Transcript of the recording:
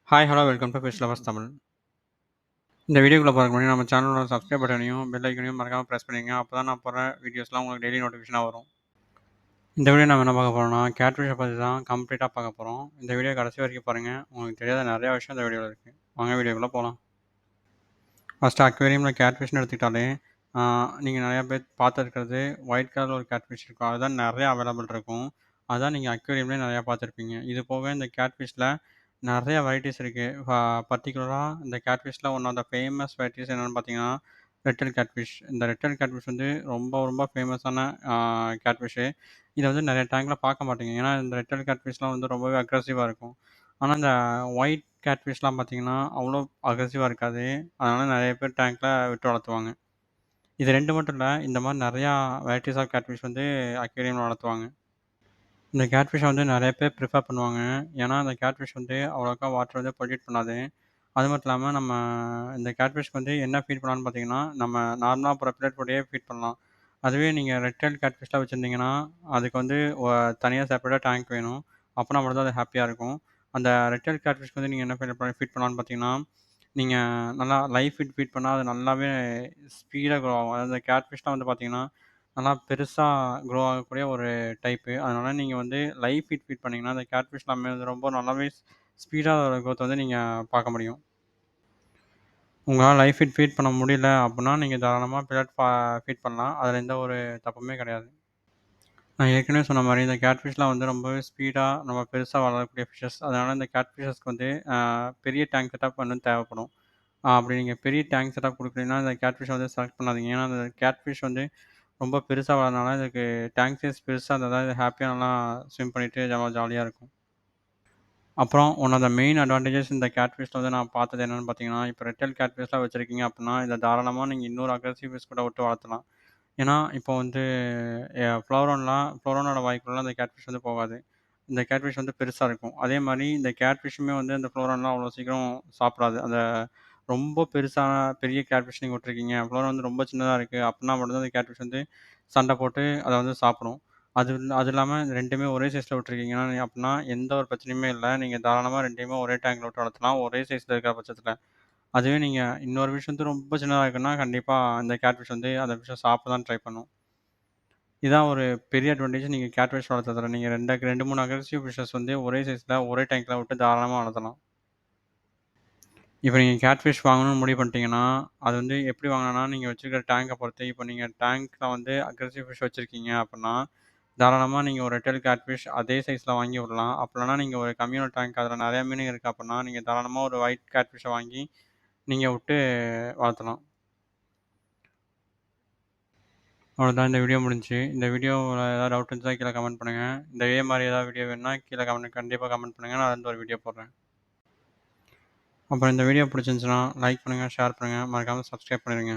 Hi, hello welcome to fish lovers Tamil. இந்த வீடியோக்குள்ள போறதுக்கு முன்னாடி நம்ம சேனலோட சப்ஸ்கிரைப் பட்டனையும், பெல் ஐக்கனையும் மறக்காம பிரஸ் பண்ணிக்கங்க. அப்பதான் நான் போடுற வீடியோஸ்லாம் உங்களுக்கு டெய்லி நோட்டிஃபிகேஷனா வரும். இந்த வீடியோ நம்ம என்ன பார்க்க போறோம்னா, கேட்ஃபிஷ்ஷ பத்தி தான் கம்ப்ளீட்டா பார்க்க போறோம். இந்த வீடியோ கடைசி வரைக்கும் பாருங்க. உங்களுக்கு தெரியாத நெறைய விஷயம் இந்த வீடியோல இருக்கு. வாங்க வீடியோக்குள்ள போலாம். ஃபர்ஸ்ட்டு அக்வேரியம்ல கேட்ஃபிஷ்ன்னு எடுத்துக்கிட்டாலே, ஆ நீங்க நெறைய பேர் பார்த்துருக்கிறது ஒயிட் கலர்ல ஒரு கேட்ஃபிஷ் இருக்கும். அதுதான் நெறைய அவைலபிள் இருக்கும். அதான் நீங்க அக்வேரியம்லயே நெறையா பார்த்துருப்பீங்க. இது போக இந்த கேட்ஃபிஷ்ல நெறைய வெரைட்டிஸ் இருக்கு. பர்ட்டிகுலரா இந்த கேட்ஃபிஷ்ல one of the famous varieties என்னன்னு பார்த்தீங்கன்னா, ரெட்டல் கேட்ஃபிஷ். இந்த ரெட்டல் கேட்ஃபிஷ் வந்து ரொம்ப ரொம்ப ஃபேமஸான ஆ கேட்ஃபிஷ்ஷு. இத வந்து நெறைய டேங்க்ல பார்க்க மாட்டீங்க. ஏன்னா, இந்த ரெட்டல் கேட்ஃபிஷ்லாம் வந்து ரொம்பவே அக்ரெசிவா இருக்கும். ஆனா, இந்த ஒயிட் கேட்ஃபிஷ்லாம் பார்த்தீங்கன்னா, அவ்வளோ அக்ரெசிவா இருக்காது. அதனால நெறைய பேர் டேங்க்ல விட்டு வளர்த்துவாங்க. இது 2 மட்டும் இல்ல. இந்த மாரி நெறையா வெரைட்டிஸ் ஆஃப் கேட்ஃபிஷ் வந்து அக்வேரியம்ல வளர்த்துவாங்க. இந்த கேட்ஃபிஷ்ஷ வந்து நெறைய பேர் ப்ரிஃபர் பண்ணுவாங்க. ஏன்னா, அந்த கேட்ஃபிஷ் வந்து அவ்வளோக்கா வாட்டர் வந்து பொல்யூட் பண்ணாது. அது மட்டும் இல்லாம நம்ம இந்த கேட்ஃபிஷ்க்கு வந்து என்ன ஃபீட் பண்ணலான்னு பார்த்தீங்கன்னா, நம்ம நார்மலா போடுற பில்லட் ஃபுட்டையே ஃபீட் பண்ணலாம். அதுவே நீங்க ரெட் டெயில் கேட்ஃபிஷ்லாம் வச்சிருந்தீங்கன்னா, அதுக்கு வந்து தனியா செப்பரேட்டா டேங்க் வேணும். அப்பனா மட்டும் தான் அது ஹேப்பியா இருக்கும். அந்த ரெட் டெயில் கேட்ஃபிஷ்க்கு வந்து நீங்க என்ன ஃபீட் பண்ணலான்னு பார்த்தீங்கன்னா, நீங்க நல்லா லைவ் ஃபீட் ஃபீட் பண்ணா அது நல்லாவே ஸ்பீடா க்ரோ ஆகும். அதாவது இந்த கேட்ஃபிஷ்லாம் வந்து பார்த்தீங்கன்னா, நல்லா பெருசா க்ரோ ஆகக்கூடிய ஒரு டைப்பு. அதனால நீங்க வந்து லைவ் ஃபீட் பண்ணீங்கன்னா, அந்த கேட்ஃபிஷ் எல்லாமே வந்து ரொம்ப நல்லாவே ஸ்பீடா அதோட குரோத் வந்து நீங்க பார்க்க முடியும். உங்களால லைவ் ஃபீட் பண்ண முடியல அப்புட்னா, நீங்க தாராளமா பெல்லட் ஃபீட் பண்ணலாம். அதில எந்த ஒரு தப்புமே கிடையாது. நான் ஏற்கனவே சொன்ன மாரி இந்த கேட்ஃபிஷ்லாம் வந்து ரொம்பவே ஸ்பீடா நம்ம பெருசா வளரக்கூடிய ஃபிஷஸ். அதனால இந்த கேட்ஃபிஷஸ்க்கு வந்து பெரிய டேங்க் செட்டப் வந்து தேவைப்படும். அப்படி நீங்க பெரிய டேங்க் செட்டப் குடுக்குறீங்கன்னா, இந்த கேட்ஃபிஷ வந்து செலக்ட் பண்ணாதீங்க. ஏன்னா, அந்த கேட்ஃபிஷ் வந்து ரொம்ப பெருசா வளர்றனால இதுக்கு டேங்க் சைஸ் பெருசா இருந்தா தான் இது ஹேப்பியா நல்லா ஸ்விம் பண்ணிட்டு ஜாலியா இருக்கும். அப்புறம் one of the main advantages இந்த கேட்ஃபிஷ்ல வந்து நான் பார்த்தது என்னன்னு பார்த்தீங்கன்னா, இப்போ ரெட்டல் கேட்ஃபிஷ்லாம் வச்சிருக்கீங்க அப்புட்னா, இத தாராளமா நீங்க இன்னொரு அக்ரெசிவ் ஃபிஷ் கூட விட்டு வளர்த்தலாம். ஏன்னா, இப்போ வந்து ஃப்ளோரோனோட வாய்க்குள்ளலாம் இந்த கேட்ஃபிஷ் வந்து போகாது. இந்த கேட்ஃபிஷ் வந்து பெருசா இருக்கும். அதே மாரி இந்த கேட்ஃபிஷ்ஷுமே வந்து அந்த ஃப்ளோரான்லாம் அவ்வளோ சீக்கிரம் சாப்பிடாது. அந்த ரொம்ப பெருசான பெரிய கேட்ஃபிஷ் நீங்க விட்டுருக்கீங்க. ஃப்ளோரான் வந்து ரொம்ப சின்னதா இருக்கு அப்புட்னா மட்டும் தான் அந்த கேட்ஃபிஷ் வந்து சண்ட போட்டு அத வந்து சாப்பிடும். அது இல்லாம 2மே ஒரே சைஸ்ல விட்டுருக்கீங்கன்னா அப்புட்னா எந்த ஒரு பிரச்சனையுமே இல்ல. நீங்க தாராளமா 2யுமே ஒரே டேங்க்ல விட்டு வளர்த்தலாம். ஒரே சைஸ்ல இருக்கிற பட்சத்தில. அதுவே நீங்க இன்னொரு ஃபிஷ் வந்து ரொம்ப சின்னதா இருக்குன்னா, கண்டிப்பா அந்த கேட்ஃபிஷ் வந்து அந்த ஃபிஷ்ஷ சாப்பிட தான் ட்ரை பண்ணும். இதான் ஒரு பெரிய அட்வான்டேஜ் நீங்க கேட்ஃபிஷ் வளர்த்ததுல. நீங்க 2, 3 அக்ரெசிவ் ஃபிஷஸ் வந்து ஒரே சைஸ்ல, ஒரே டேங்க்ல விட்டு தாராளமா வளர்த்தலாம். இப்ப நீங்க கேட்ஃபிஷ் வாங்கணும்னு முடிவு பண்ணிட்டீங்கன்னா, அது வந்து எப்படி வாங்கலாம்னா, நீங்க வச்சிருக்கிற டேங்க்க பொறுத்து. இப்ப நீங்க டேங்க்ல வந்து அக்ரெசிவ் ஃபிஷ் வச்சிருக்கீங்க அப்புட்னா, தாராளமா நீங்க ஒரு ரெட்டல் கேட்ஃபிஷ் அதே சைஸ்ல வாங்கி விடலாம். அப்ப இல்லன்னா நீங்க ஒரு கம்மியான டேங்க் அதில நெறைய மீனுங்க இருக்கு அப்புட்னா, நீங்க தாராளமா ஒரு ஒயிட் கேட்ஃபிஷ்ஷ வாங்கி நீங்க விட்டு வளர்த்தலாம். அவ்வளோதான் இந்த வீடியோ முடிஞ்சுச்சு. இந்த வீடியோல ஏதாவது டவுட் இருந்துச்சா கீழ கமெண்ட் பண்ணுங்க. இதே மாரி ஏதாவது வீடியோ வேணும்னா கீழ கண்டிப்பா கமெண்ட் பண்ணுங்க. நான் அதுலருந்து ஒரு வீடியோ போடுறேன். அப்புறம் இந்த வீடியோ பிடிச்சிருந்துச்சுன்னா, லைக் பண்ணுங்க, ஷேர் பண்ணுங்க. மறக்காம சப்ஸ்கிரைப் பண்ணிருங்க.